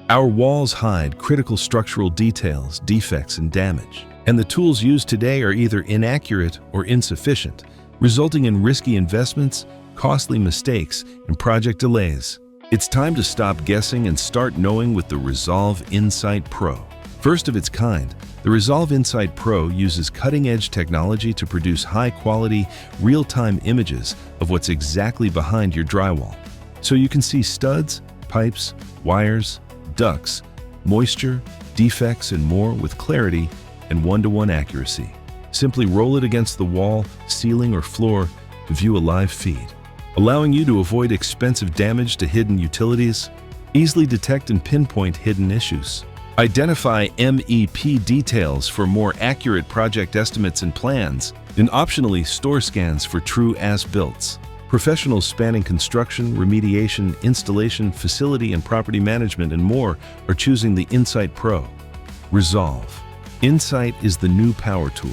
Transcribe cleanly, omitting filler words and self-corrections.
Our walls hide critical structural details, defects, and damage. And the tools used today are either inaccurate or insufficient, resulting in risky investments, costly mistakes, and project delays. It's time to stop guessing and start knowing with the Resolv InSite Pro. First of its kind, the Resolv InSite Pro uses cutting-edge technology to produce high-quality, real-time images of what's exactly behind your drywall. So you can see studs, pipes, wires, ducts, moisture, defects, and more with clarity and one-to-one accuracy. Simply roll it against the wall, ceiling, or floor to view a live feed, allowing you to avoid expensive damage to hidden utilities, easily detect and pinpoint hidden issues, identify MEP details for more accurate project estimates and plans, and optionally store scans for true as-builts. Professionals spanning construction, remediation, installation, facility and property management, and more are choosing the InSite Pro. Resolv InSite is the new power tool.